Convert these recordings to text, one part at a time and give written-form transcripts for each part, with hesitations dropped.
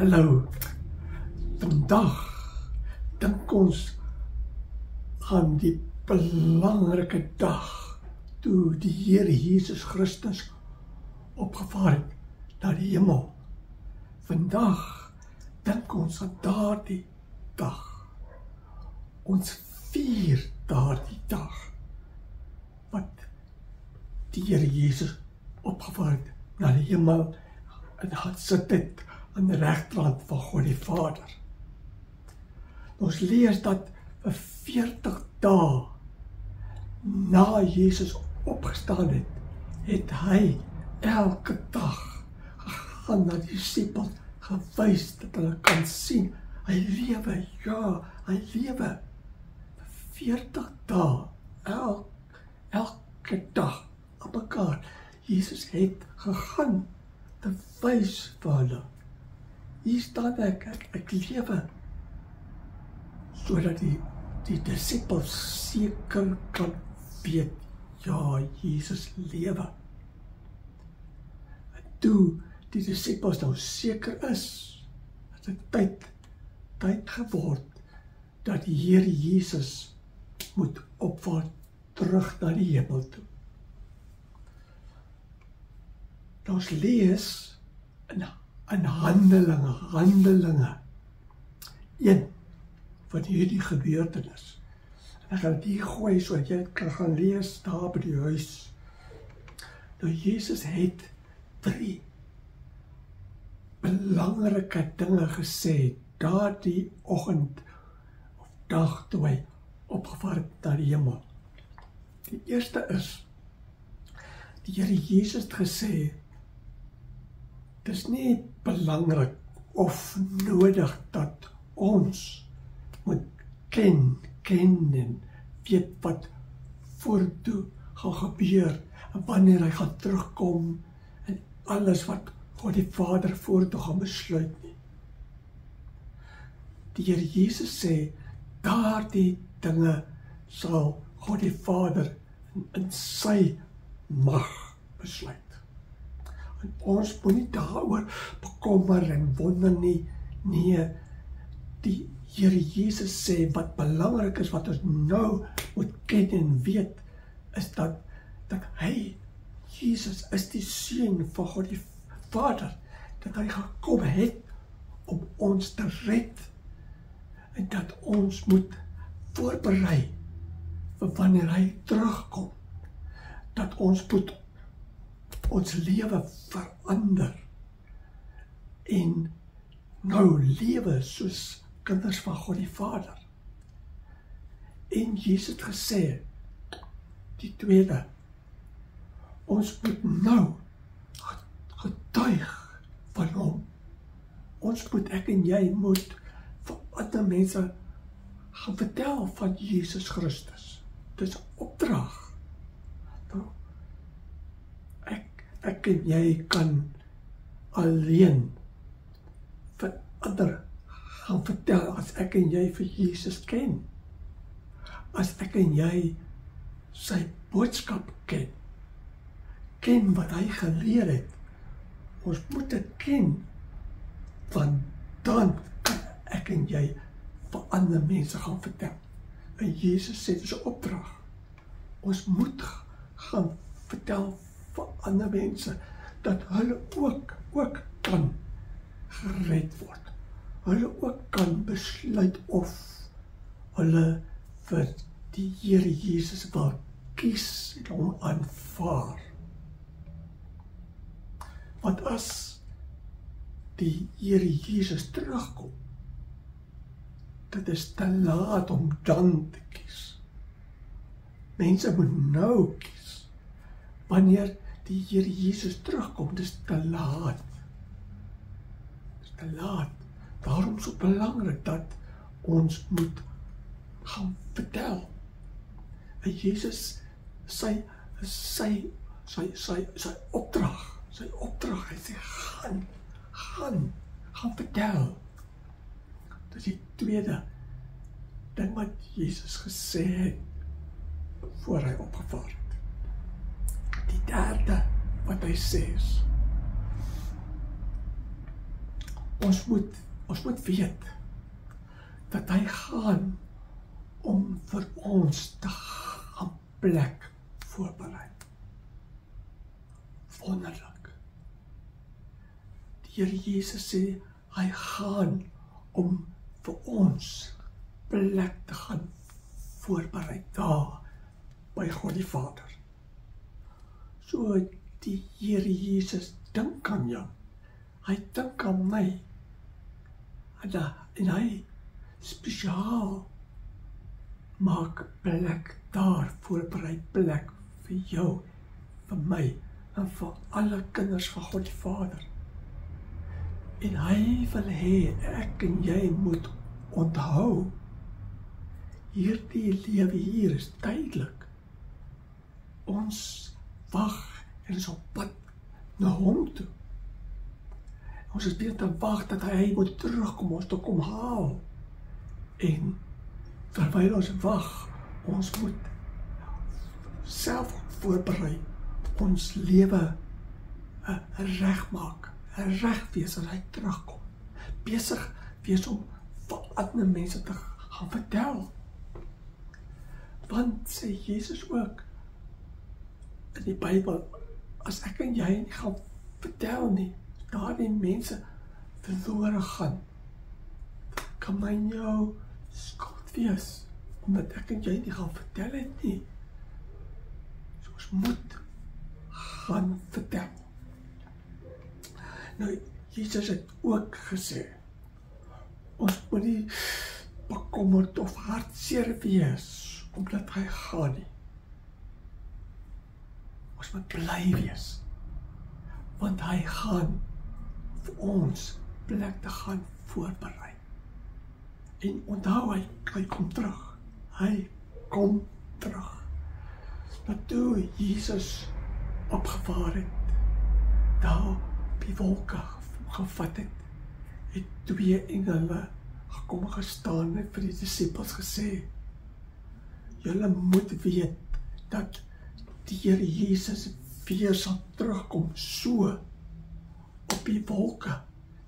Hallo, vandag dink ons aan die belangrike dag toe die Here Jesus Christus opgevaar het na die hemel. Vandag dink ons aan daardie dag. Ons vier daardie dag wat die Here Jesus opgevaar het na die hemel en gaan sit het aan die regterhand van God die Vader. Ons lees dat vir 40 dae na Jesus opgestaan het, het hy elke dag gegaan na die disippels gewys dat hulle kan sien, hy lewe, ja, hy lewe. Vir 40 dae, elke dag op mekaar. Jesus het gegaan te wys vir hulle. Hier staan ek lewe, sodat die disippels seker kan weet, ja, Jesus lewe. En toe die disippels nou seker is, het dit tyd geword, dat die Here Jesus moet opvaar terug na die hemel toe. Ons lees in Handelinge 1 van hierdie gebeurtenis. En ek gaan die gooi, sodat jy kan gaan lees daar by die huis. Nou Jesus het 3 belangrike dinge gesê, daardie oggend of dag toe hy opgevaar het na die hemel. Die eerste is, die Here Jesus het gesê, het is nie belangrik of nodig dat ons moet ken en weet wat voortoe gaan gebeur en wanneer hy gaan terugkom en alles wat God die Vader voortoe gaan besluit nie. Die Here Jesus sê, daardie dinge sal God die Vader in sy mag besluit. En ons moet nie daaroor bekommer en wonder nie. Nee, die Here Jesus sê, wat belangrik is, wat ons nou moet ken en weet, is dat hy, Jesus, is die Seun van God die Vader, dat hy gekom het om ons te red, en dat ons moet voorberei vir wanneer hy terugkom, dat ons moet ons lewe verander en nou lewe soos kinders van God die Vader. En Jesus het gesê, die tweede, ons moet nou getuig van hom. Ons moet, ek en jy moet vir ander mense gaan vertel van Jesus Christus. Dit is 'n opdrag. Nou, ek en jy kan alleen vir ander gaan vertel as ek en jy vir Jesus ken. As ek en jy sy boodskap ken wat hy geleer het. Ons moet dit ken, want dan kan ek en jy vir ander mense gaan vertel. En Jesus sê, dit is 'n opdrag. Ons moet gaan vertel vir ander mense, dat hulle ook kan gered word. Hulle ook kan besluit of hulle vir die Here Jesus wil kies en hom aanvaar. Want as die Here Jesus terugkom, dit is te laat om dan te kies. Mense moet nou kies. Wanneer die Here Jesus terugkom, dit is te laat. Dit is te laat. Daarom is het so belangrik dat ons moet gaan vertel. En Jesus, sy opdrag, hy sê, gaan vertel. Dit is die tweede ding wat Jesus gesê het, voor hy opgevaar het. Die derde wat hy sê is, Ons moet weet dat hy gaan om vir ons te gaan plek voorberei. Wonderlik. Die Here Jesus sê, hy gaan om vir ons plek te gaan voorberei daar by God die Vader. So die Here Jesus dink aan jou. Hy dink aan my. En hy spesiaal maak plek daar, voorberei plek vir jou, vir my en vir alle kinders van God die Vader. En hy wil hê ek en jy moet onthou, hierdie lewe hier is tydelik. Ons wag en is op pad na hom toe. Ons is weer te wag dat hy moet terugkom, ons te kom haal. En terwyl ons wag, ons moet self voorberei, ons lewe reg maak, reg wees as hy terugkom. Besig wees om vir ander mense te gaan vertel. Want sê Jesus ook in die Bybel, as ek en jy nie gaan vertel nie, daar die mense verlore gaan, kan my jou skuld wees, omdat ek en jy nie gaan vertel het nie. So ons moet gaan vertel. Nou, Jesus het ook gesê, ons moet nie bekommerd of hartseer wees, omdat hy gaan nie. Ons moet bly wees, want hy gaan vir ons plek te gaan voorberei. En onthou, hy kom terug. Hy kom terug. Nou toe Jesus opgevaar het, daar op die wolke gevat het 2 engele gekom gestaan en vir die disippels gesê, julle moet weet dat die Here Jesus weer sal terugkom, so op die wolke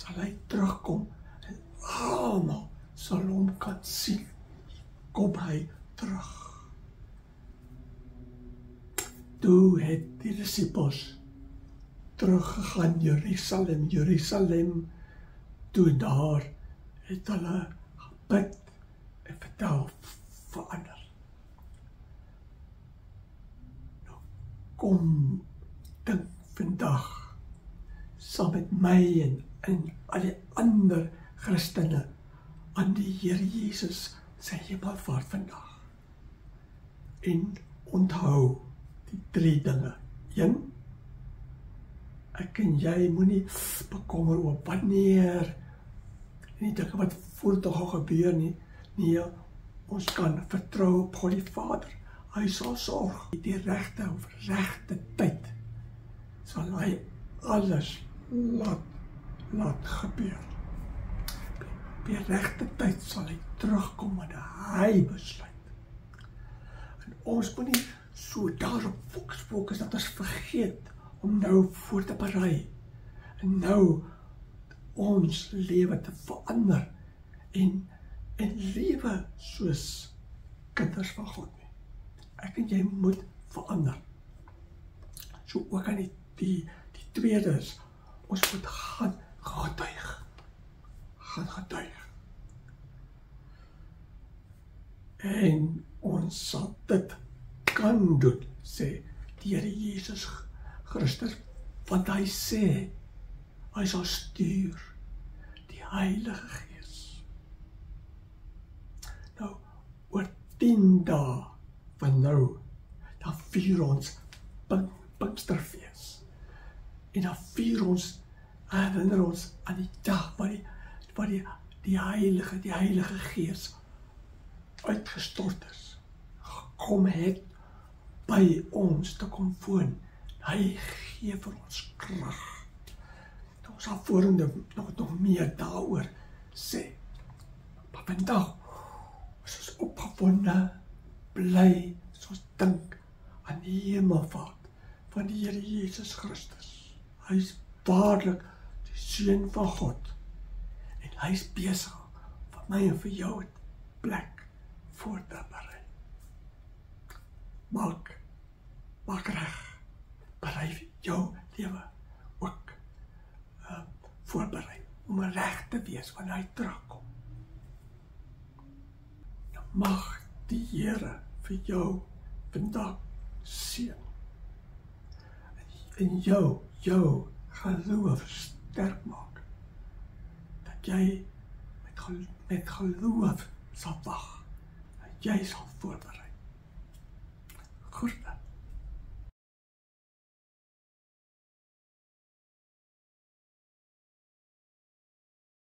sal hy terugkom en almal sal hom kan sien. Kom hy terug. Toe het die disippels teruggegaan Jerusalem, toe daar het hulle gebid en vertel verander. Nou, kom dink vandag saam met my en al die ander Christene aan die Here Jesus sy hemelvaart vandag. En onthou die 3 dinge. 1, ek en jy moenie bekommer oor wanneer nie dinge wat voortdurend gaan gebeur nie. Nee, ons kan vertrou op God die Vader. Hy sal sorg. Die regte tyd sal hy alles laat gebeur. Op die regte tyd sal hy terugkom wanneer hy besluit. En ons moet nie so daarop fokus dat ons vergeet om nou voor te berei en nou ons lewe te verander en lewe soos kinders van God nie. Ek en jy moet verander. So ook aan die tweede is, ons moet gaan getuig. En ons sal dit kan doen, sê die Here Jesus Christus, want hy sê, hy sal stuur die Heilige Gees. Nou, oor 10 dae van nou, dan vier ons Pinksterfees. En dan herinner ons aan die dag waar die Heilige Gees uitgestort is, gekom het by ons te kom woon. Hy gee vir ons krag. Ons sal vorentoe nog meer daaroor sê. Maar vandag is ons opgewonde, bly, ons dink aan die hemelvaart van die Here Jesus Christus. Hy is waarlik die Seun van God Hy is besig vir my en vir jou 'n plek voor te berei. Maak reg, berei jou lewe ook voorberei om reg te wees wanneer hy terugkom. Nou mag die Here vir jou vandag seën en jou geloof sterk maak, dat jy met geloof sal wag, dat jy sal voorberei. Groete.